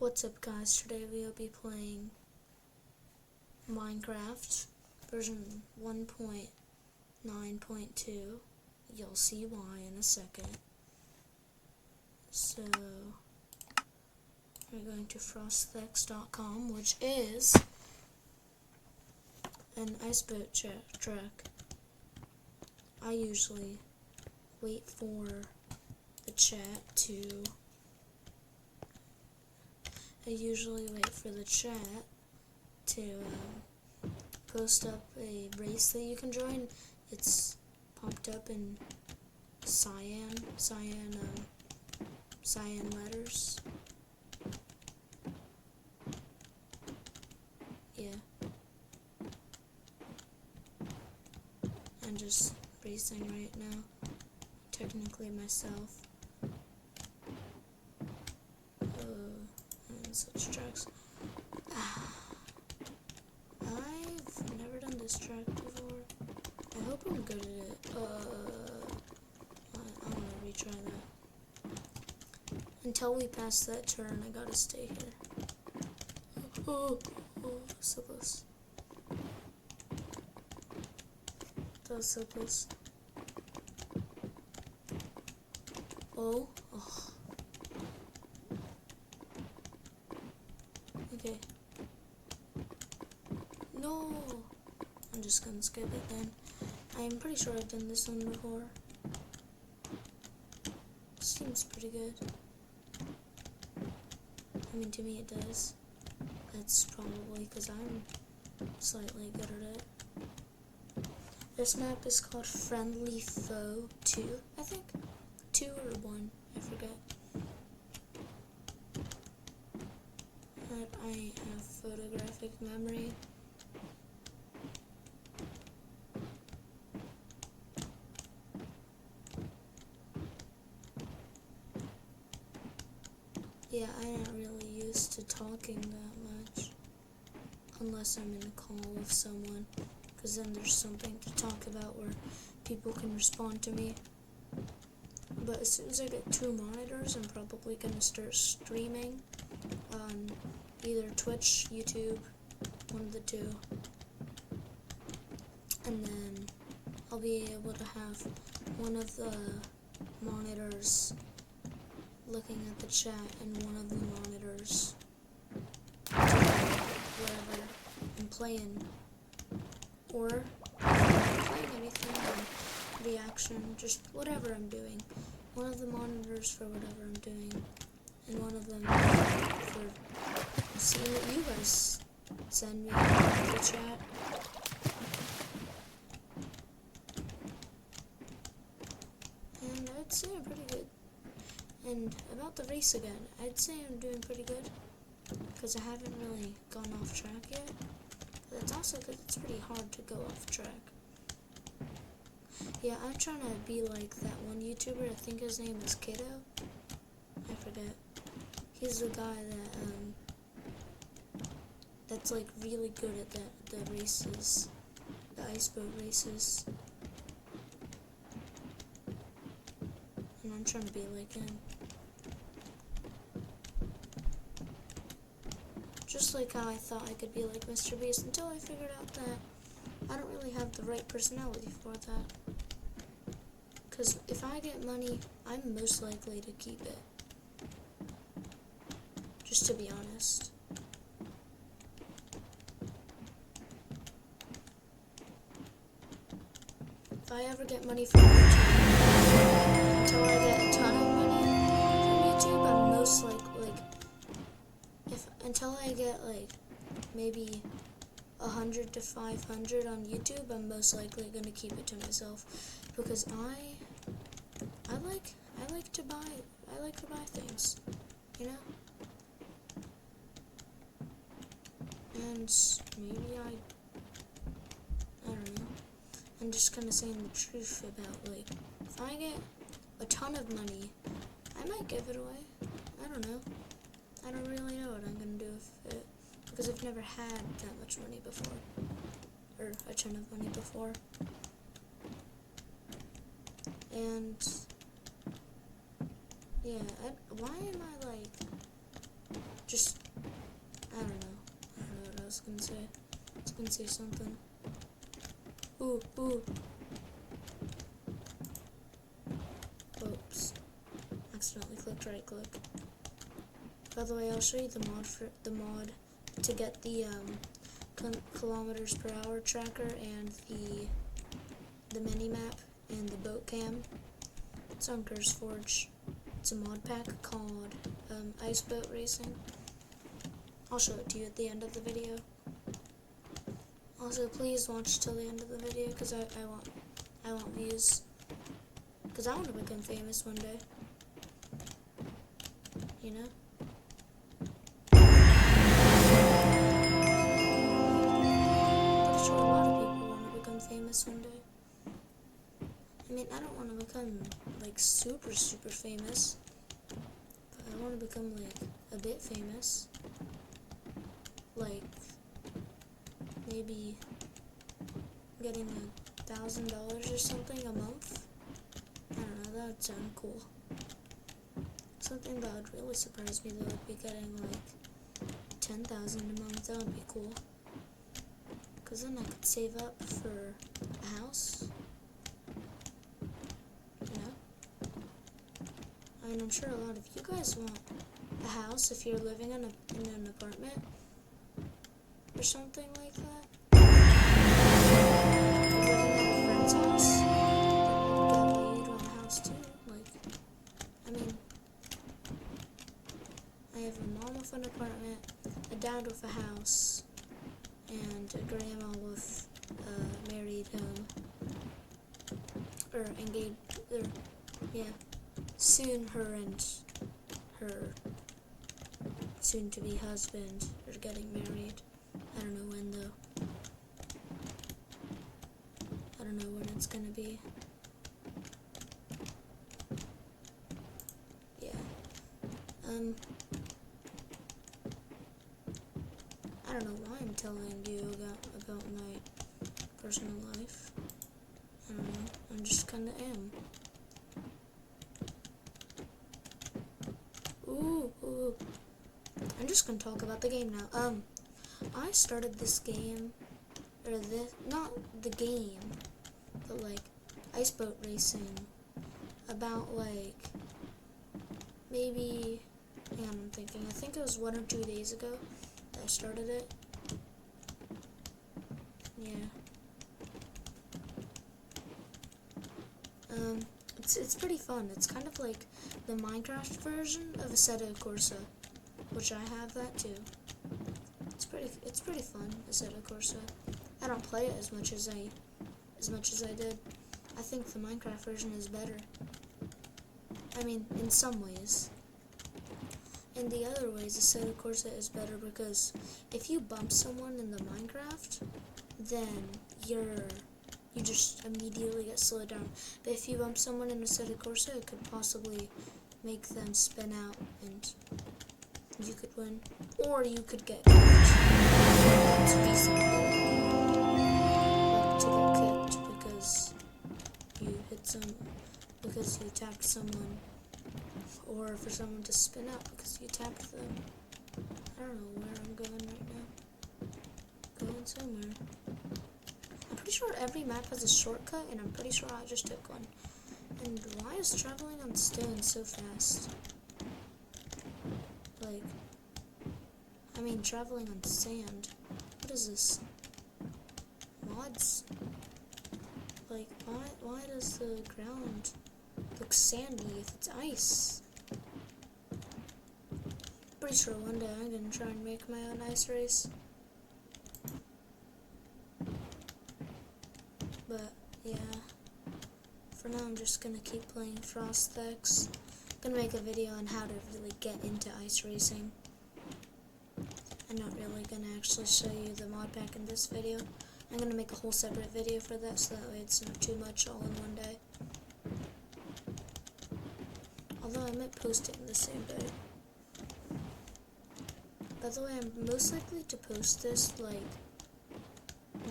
What's up guys, today we'll be playing Minecraft version 1.9.2. You'll see why in a second. So, we're going to frostvex.com, which is an iceboat track. I usually wait for the chat to post up a race that you can join. It's pumped up in cyan letters. Yeah. I'm just racing right now. Technically myself. And such tracks. I've never done this track before. I hope I'm good at it. I want to retry that. Until we pass that turn, I gotta stay here. Oh, so close. That was so close. Oh. Okay. No! I'm just gonna skip it then. I'm pretty sure I've done this one before. Seems pretty good. I mean, to me it does. That's probably because I'm slightly good at it. This map is called Friendly Foe 2, I think. 2 or 1, I forget. But I have photographic memory. Yeah, I'm not really used to talking that much. Unless I'm in a call with someone. Because then there's something to talk about where people can respond to me. But as soon as I get 2 monitors, I'm probably going to start streaming on either Twitch, YouTube, one of the two. And then I'll be able to have one of the monitors looking at the chat and one of the monitors wherever I'm playing. Or playing anything, or reaction, just whatever I'm doing. One of the monitors for whatever I'm doing, and one of them for seeing what you guys send me in the chat. And I'd say I'm pretty good. And about the race again, I'd say I'm doing pretty good, because I haven't really gone off track yet. But that's also because it's pretty hard to go off track. Yeah, I'm trying to be like that one YouTuber, I think his name is Kiddo. I forget. He's the guy that's like really good at the races, the iceboat races. And I'm trying to be like him. Just like how I thought I could be like Mr. Beast until I figured out that I don't really have the right personality for that. Because if I get money, I'm most likely to keep it. Just to be honest. If I ever get money from YouTube, until I get a ton of money from YouTube, I'm most likely, until I get like maybe 100 to 500 on YouTube, I'm most likely gonna keep it to myself, because I like to buy things, you know. And maybe I don't know. I'm just kind of saying the truth about, like, if I get a ton of money, I might give it away. I don't know. I don't really know what I'm gonna do with it, because I've never had that much money before, or a ton of money before. And yeah, why am I like just, I don't know what I was gonna say. I was gonna say something. Ooh. Oops. Accidentally clicked right click. By the way, I'll show you the mod to get the kilometers per hour tracker and the mini map and the boat cam. It's on CurseForge. It's a mod pack called Ice Boat Racing. I'll show it to you at the end of the video. Also, please watch till the end of the video because I want views. Because I want to become famous one day. You know? I'm sure a lot of people want to become famous one day. I mean, I don't want to become like super famous, but I want to become like a bit famous. Like maybe getting $1,000 or something a month. I don't know, that would sound cool. Something that would really surprise me though would be getting like 10,000 a month. That would be cool. Cause then I could save up for a house. You know? I mean, I'm sure a lot of you guys want a house if you're living in an apartment or something like that. Or living at a friend's house. That you'd want a house too. Like, I mean, I have a mom with an apartment, a dad with a house, and a grandma with a married home. Or engaged, or, yeah. Soon her and her soon-to-be husband are getting married. I don't know when though. I don't know when it's gonna be. Yeah. I don't know why I'm telling you about my personal life. I don't know. I just kinda am. Ooh. I'm just gonna talk about the game now. I started this game, or not the game, but like Ice Boat Racing about like maybe, hang on, I'm thinking, I think it was 1 or 2 days ago that I started it. Yeah. It's pretty fun. It's kind of like the Minecraft version of Assetto Corsa, which I have that too. It's pretty fun, Assetto Corsa. I don't play it as much as I did. I think the Minecraft version is better. I mean, in some ways. In the other ways, Assetto Corsa is better because if you bump someone in the Minecraft, then you just immediately get slowed down. But if you bump someone in Assetto Corsa, it could possibly make them spin out and you could win. Or you could get kicked. That's reasonable. Like to get kicked because because you tapped someone. Or for someone to spin out because you tapped them. I don't know where I'm going right now. Going somewhere. I'm pretty sure every map has a shortcut, and I'm pretty sure I just took one. And why is traveling on stone so fast? Like, I mean, traveling on sand. What is this? Mods? Like, why does the ground look sandy if it's ice? Pretty sure one day I'm gonna try and make my own ice race. But yeah, for now I'm just gonna keep playing Frosthex. I'm gonna make a video on how to really get into ice racing. I'm not really gonna actually show you the mod pack in this video. I'm gonna make a whole separate video for that so that way it's not too much all in one day. Although I might post it in the same day. By the way, I'm most likely to post this like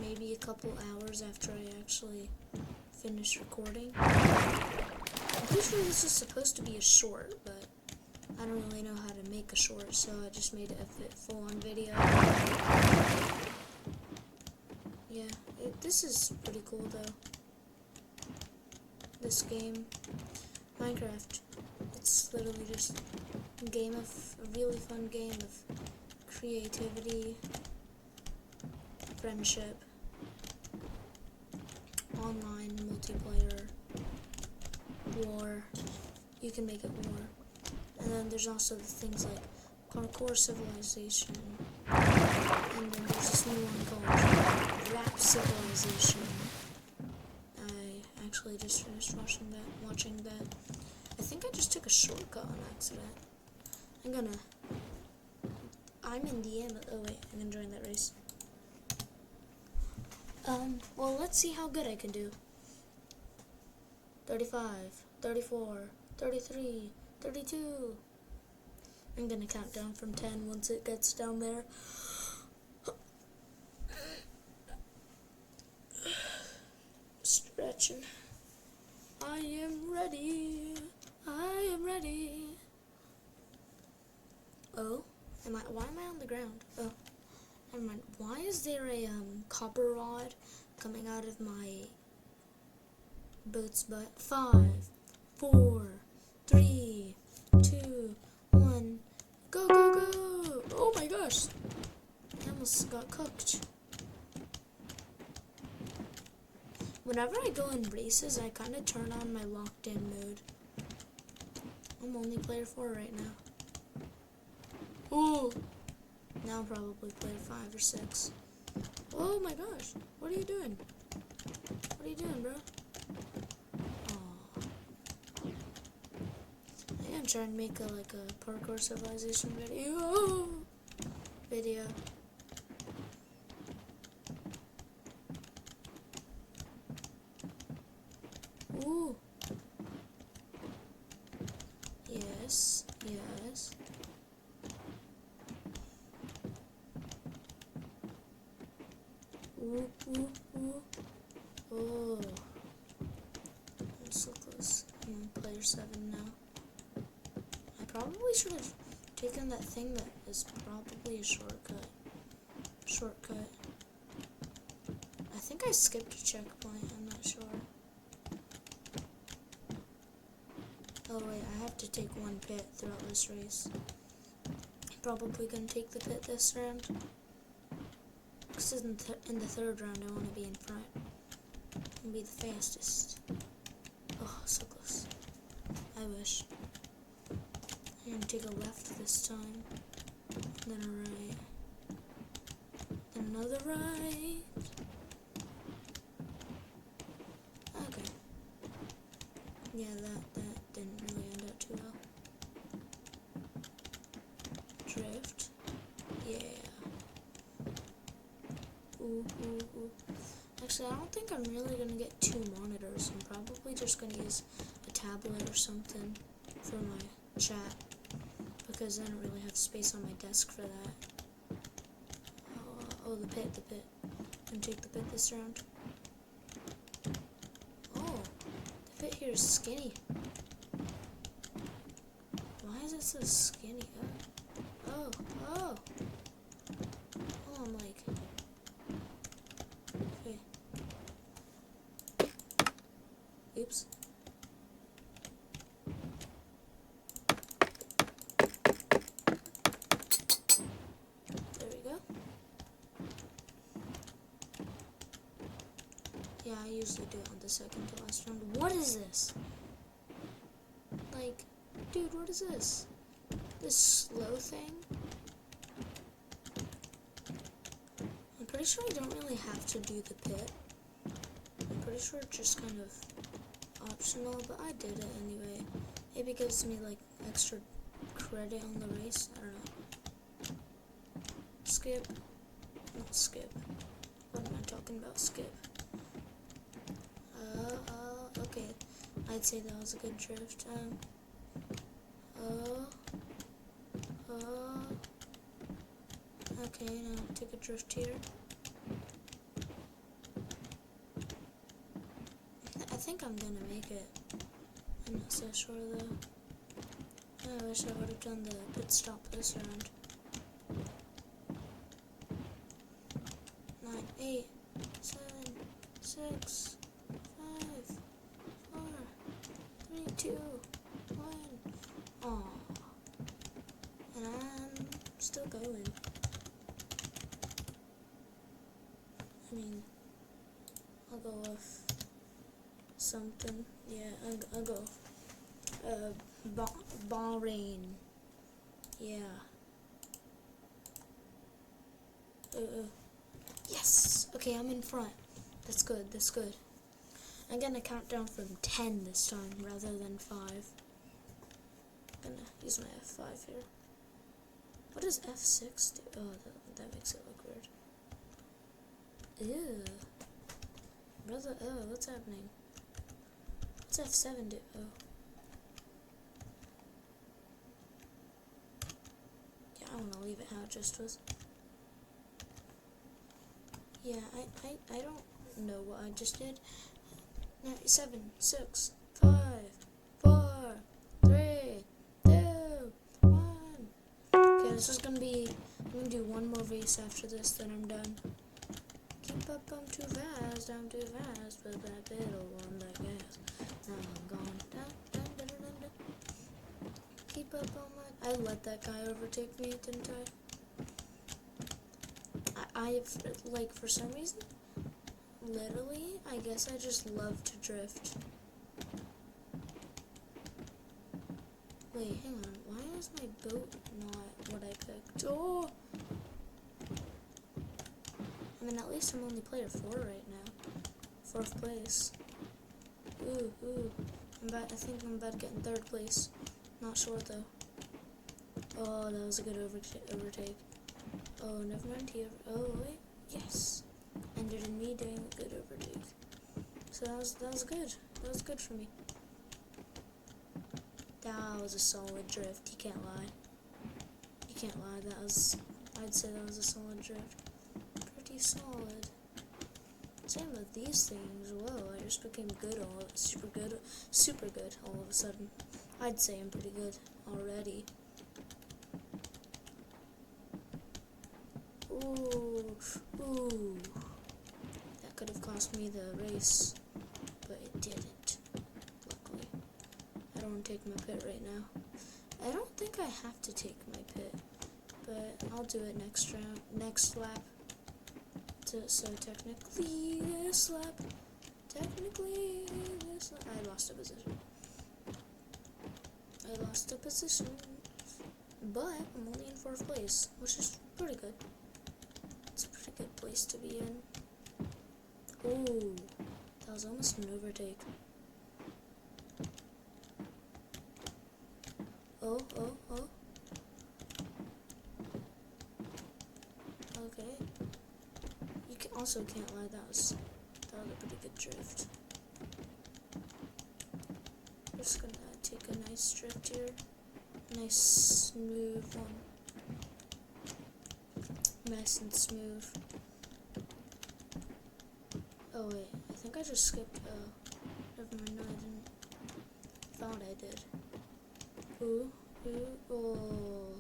maybe a couple hours after I actually finish recording. I'm pretty sure this is supposed to be a short, but I don't really know how to make a short, so I just made it a full-on video. Yeah, this is pretty cool though. This game, Minecraft, it's literally just a really fun game of creativity, friendship, online multiplayer, war. You can make it war. And then there's also the things like Parkour Civilization. And then there's this new one called Rap Civilization. I actually just finished watching that. I think I just took a shortcut on accident. I'm in the end. Oh wait, I'm gonna join that race. Well, let's see how good I can do. 35, 34, 33, 32. I'm gonna count down from 10 once it gets down there. Stretching. I am ready. I am ready. Oh, why am I on the ground? Oh, never mind. Why is there a copper rod coming out of my boat's butt? 5, 4, 3, 2, 1. Go, go, go! Oh my gosh! I almost got cooked. Whenever I go in races, I kind of turn on my locked in mode. I'm only player 4 right now. Oh! Now I'm probably player 5 or 6. Oh my gosh! What are you doing? What are you doing, bro? Aww. I'm trying to make a Parkour Civilization video. Ooh. Yes, yes. Ooh, ooh, ooh. Oh. I'm so close. I'm on player 7 now. I probably should have taken that thing that is probably a shortcut. I think I skipped a checkpoint, I'm not sure. Oh wait, I have to take one pit throughout this race. I'm probably gonna take the pit this round. Because in the third round, I want to be in front. And be the fastest. Oh, so close. I wish. I'm gonna take a left this time. Then a right. Then another right. Okay. Yeah, that didn't really end up too well. Drift. Yeah. Ooh, ooh, ooh. Actually, I don't think I'm really gonna get 2 monitors. I'm probably just gonna use a tablet or something for my chat. Because I don't really have space on my desk for that. Oh, the pit. I'm gonna take the pit this round. Oh, the pit here is skinny. Why is it so skinny? Oh. Oh, I'm like... Okay. Oops. There we go. Yeah, I usually do it on the second to last round. What is this? Like, dude, what is this? This slow thing? I'm pretty sure I don't really have to do the pit. I'm pretty sure it's just kind of optional, but I did it anyway. Maybe it gives me like extra credit on the race. I don't know. Skip. Not skip. What am I talking about? Skip. Okay. I'd say that was a good drift. Okay, now take a drift here. I think I'm gonna make it. I'm not so sure though. I wish I would have done the pit stop this round. 9, 8, 7, 6, 5, 4, 3, 2, 1. Aww. And I'm still going. I mean, I'll go with something. Yeah, I'll go. Bahrain. Yeah. Yes. Okay, I'm in front. That's good. That's good. I'm gonna count down from 10 this time rather than 5. I'm gonna use my F5 here. What does F6 do? Oh, that makes it look weird. Ew. Brother, oh, what's happening? What's F7 do? Oh. Yeah, I wanna leave it how it just was. Yeah, I don't know what I just did. 7, 6, 5, 4, 3, 2, 1. Okay, this is gonna be. I'm gonna do one more race after this, then I'm done. Keep up, I'm too fast, but that pedal on that gas. Now I'm gone. Dun, dun, dun, dun, dun. Keep up on my. I let that guy overtake me, didn't I like, for some reason, literally, I guess I just love to drift. Wait, hang on. Why is my boat not what I picked? Oh! I mean, at least I'm only player 4 right now. 4th place. Ooh. I think I'm about to get in 3rd place. Not sure, though. Oh, that was a good overtake. Oh, never mind here. Oh, wait. Yes. Ended in me doing a good overtake. So that was good. That was good for me. That was a solid drift. You can't lie. You can't lie. I'd say that was a solid drift. Pretty solid. Same with these things. Whoa, I just became good super good all of a sudden. I'd say I'm pretty good already. Ooh. That could have cost me the race, but it didn't, luckily. I don't want to take my pit right now. I don't think I have to take my pit, but I'll do it next lap. So technically this lap, I lost a position. But I'm only in 4th place, which is pretty good. It's a pretty good place to be in. Ooh, that was almost an overtake. Oh. Okay. You also can't lie, that was a pretty good drift. Just gonna take a nice drift here. Nice smooth one. Nice and smooth. Oh wait, I think I just skipped. Never mind. No, I didn't. Thought I did. Ooh. Oh,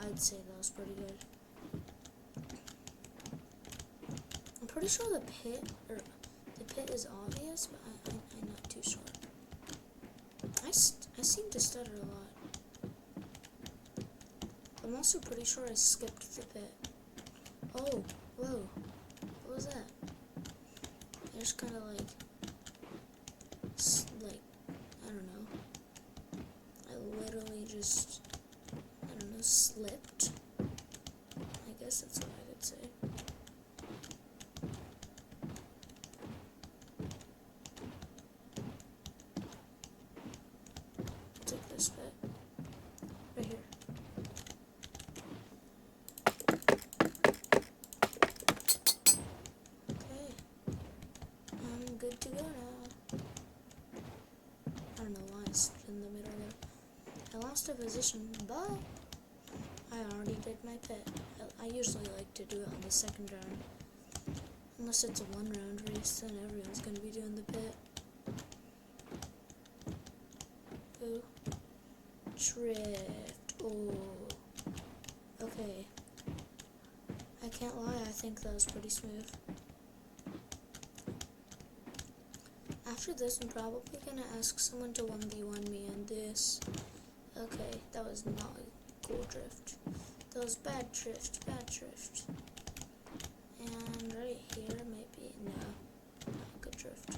I'd say that was pretty good. I'm pretty sure the pit is obvious, but I'm not too sure. I seem to stutter a lot. I'm also pretty sure I skipped the pit. Oh, whoa. What was that? I just kind of like, I don't know. I literally just, slipped. I guess that's what I could say. I'll take this bit. Right here. Okay. I'm good to go now. I don't know why it's in the middle there. I lost a position, but I already did my pit. I usually like to do it on the 2nd round. Unless it's a 1-round race, then everyone's going to be doing the pit. Ooh. drift. Oh, okay. I can't lie, I think that was pretty smooth. After this, I'm probably gonna ask someone to 1v1 me in this. Okay, that was not a cool drift. That was bad drift, bad drift. And right here, maybe, no, not a good drift.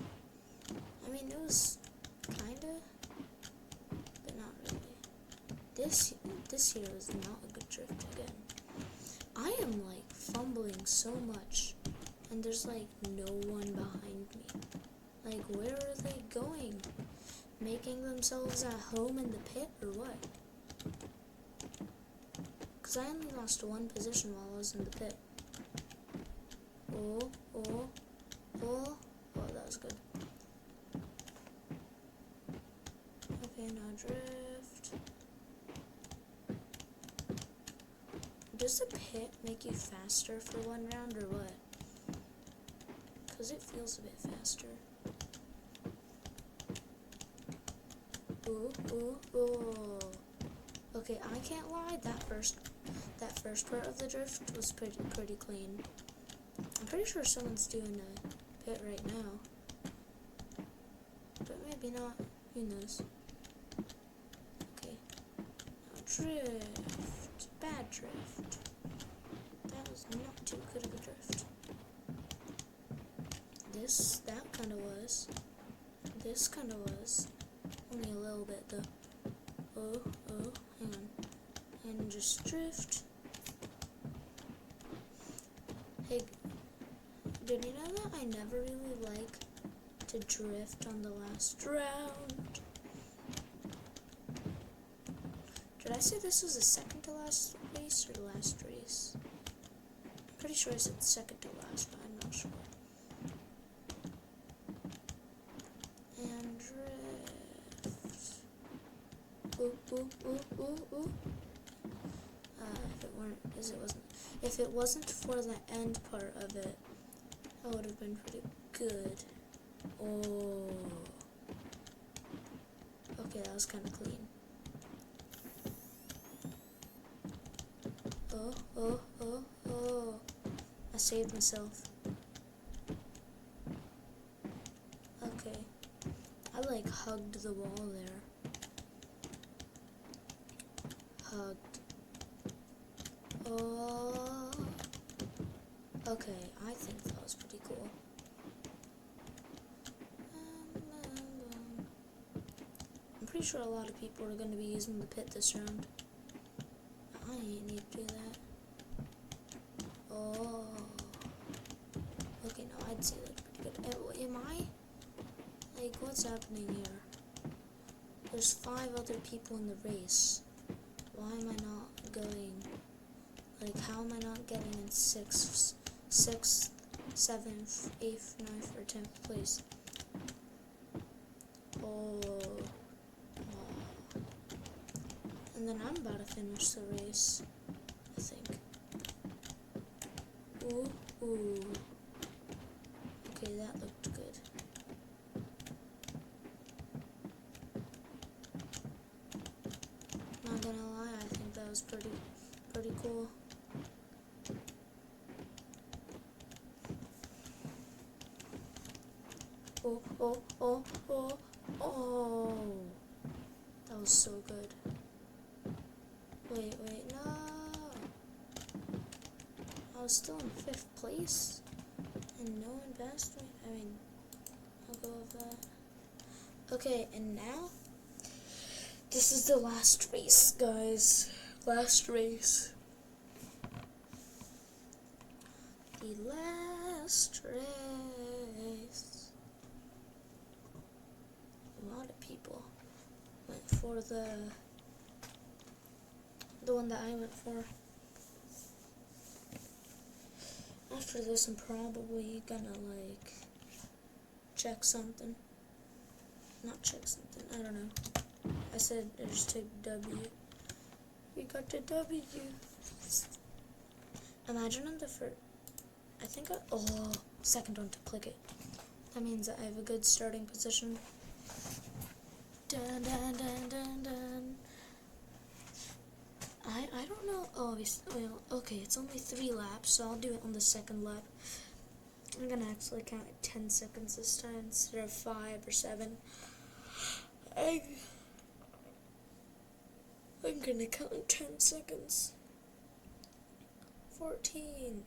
I mean, it was kinda, but not really. This here was not a good drift again. I am like fumbling so much, and there's like no one behind me. Like, where are they going? Making themselves at home in the pit or what? Because I only lost one position while I was in the pit. Oh, oh, oh. Oh, that was good. Okay, now drift. Does the pit make you faster for one round or what? Because it feels a bit faster. Ooh, ooh, ooh. Okay, I can't lie, that first part of the drift was pretty clean. I'm pretty sure someone's doing a pit right now. But maybe not, who knows. Okay, now drift, bad drift. That was not too good of a drift. That kinda was. This kinda was. Only a little bit though. Oh, hang on. And just drift. Hey, did you know that I never really like to drift on the last round? Did I say this was the second to last race or the last race? I'm pretty sure I said second to last, but I'm not sure. And drift. Ooh, ooh, ooh, ooh, ooh. If it wasn't for the end part of it, that would have been pretty good. Oh. Okay, that was kind of clean. Oh. I saved myself. Okay. I like hugged the wall there. Hugged. Oh. Okay, I think that was pretty cool. I'm pretty sure a lot of people are going to be using the pit this round. I ain't need to do that. Oh. Okay, no, I'd say that's pretty good. Am I? Like, what's happening here? There's 5 other people in the race. Why am I not going? Like, how am I not getting in 6th, 7th, 8th, 9th, or 10th place? Oh. And then I'm about to finish the race, I think. Ooh. Okay, that looked good. Not gonna lie, I think that was pretty cool. Oh. That was so good. Wait, no. I was still in 5th place, and no one passed me. I mean, I'll go with that. Okay, and now, this is the last race, guys. Last race. The last race. A lot of people went for the one that I went for. After this, I'm probably gonna, like, check something. Not check something, I don't know. I said I just took W. We got the W. Imagine on the first, I think second one to click it. That means that I have a good starting position. Dun dun dun dun dun. I don't know. Oh, well, okay, it's only 3 laps, so I'll do it on the second lap. I'm gonna actually count it 10 seconds this time instead of 5 or 7. I'm gonna count in 10 seconds. 14.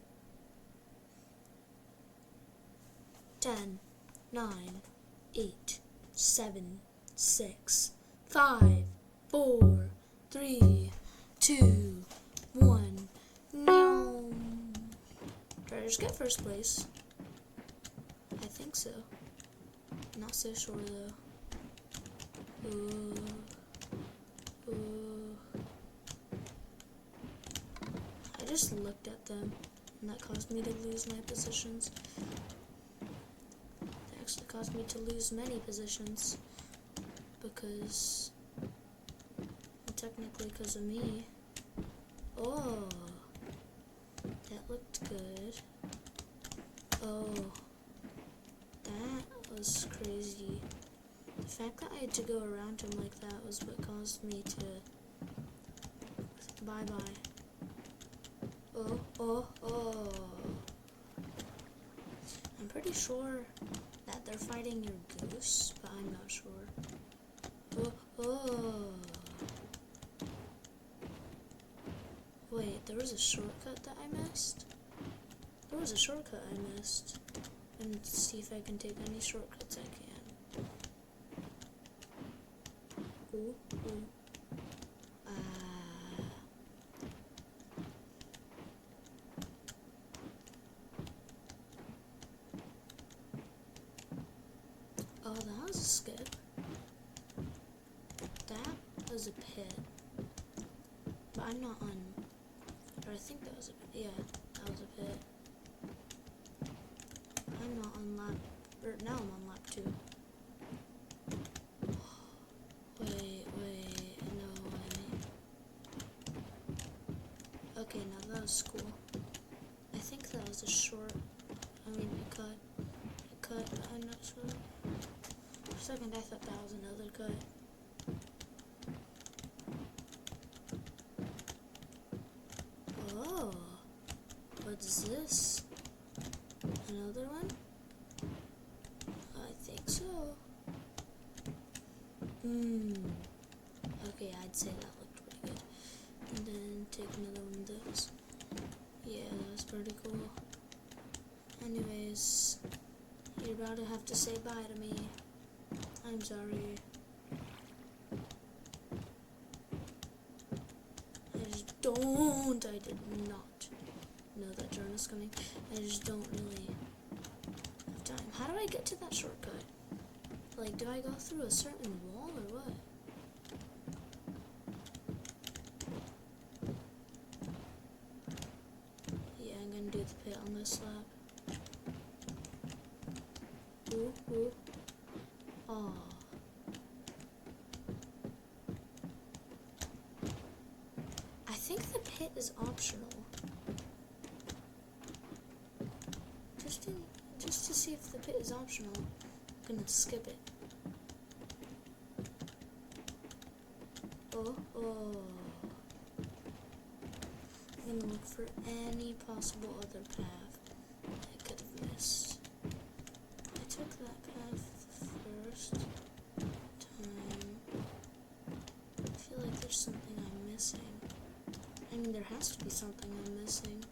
10, 9, 8, 7, 6, 5, 4, 3, 2, 1. No. Did I just get first place? I think so. Not so sure though. I just looked at them, and that caused me to lose my positions. It actually caused me to lose many positions because, well, technically because of me. Oh, that looked good. Oh, that was crazy. The fact that I had to go around him like that was what caused me to bye-bye. Oh. I'm pretty sure that they're fighting your goose, but I'm not sure. Oh. Wait, there was a shortcut that I missed? There was a shortcut I missed. And see if I can take any shortcuts I can. Ooh. Oh, that was a skip. That was a pit. But I'm not on... Or I think that was a pit. Yeah, that was a pit. I'm not on lap... Or now I'm on lap 2. Wait, no way. Okay, now that was cool. I think that was a short... a cut, but I'm not sure. For a second I thought that was another cut. Oh, what's this? Another one? I think so. Okay, I'd say that looked pretty good. And then take another one of those. Yeah, that was pretty cool. Anyways, you're about to have to say bye to me. I'm sorry. I did not know that turn was coming. I just don't really have time. How do I get to that shortcut? Like, do I go through a certain wall or what? Yeah, I'm gonna do the pit on this lap. Ooh. Oh. I think the pit is optional. Just to see if the pit is optional, I'm gonna skip it. Oh. I'm gonna look for any possible other path I could have missed. I took that path the first time. I feel like there's something I'm missing. I mean, there has to be something I'm missing.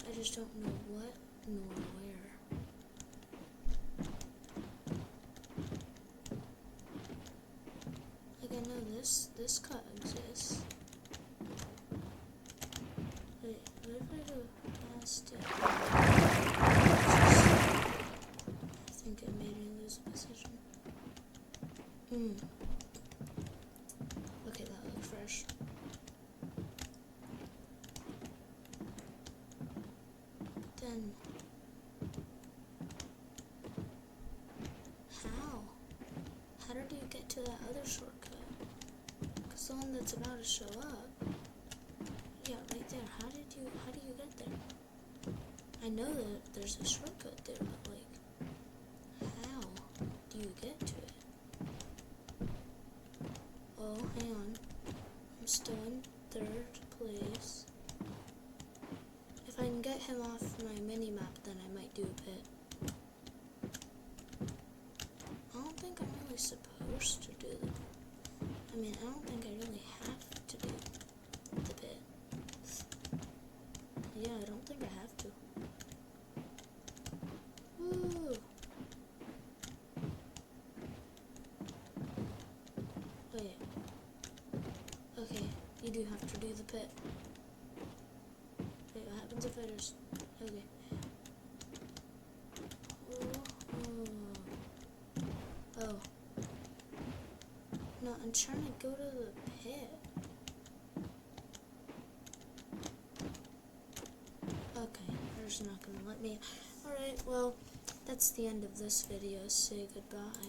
I just don't know what nor where. Like, I know this cut exists. Wait, what if I go past it? I think it made me lose a position. Okay, that looks fresh. Then, how did you get to that other shortcut? Because the one that's about to show up, yeah, right there. How do you get there? I know that there's a shortcut there, but like, how do you get to it? Oh, hang on. I'm still in third place. If I can get him off my mini-map, then I might do a pit. I don't think I'm really supposed to do the... I mean, I don't think I really have to do the pit. Yeah, I don't think I have to. Woo! Wait. Okay, you do have to do the pit. Wait, what happens if I just... Okay. Oh. No, I'm trying to go to the pit. Okay, they're just not gonna let me. Alright, well, that's the end of this video. Say goodbye.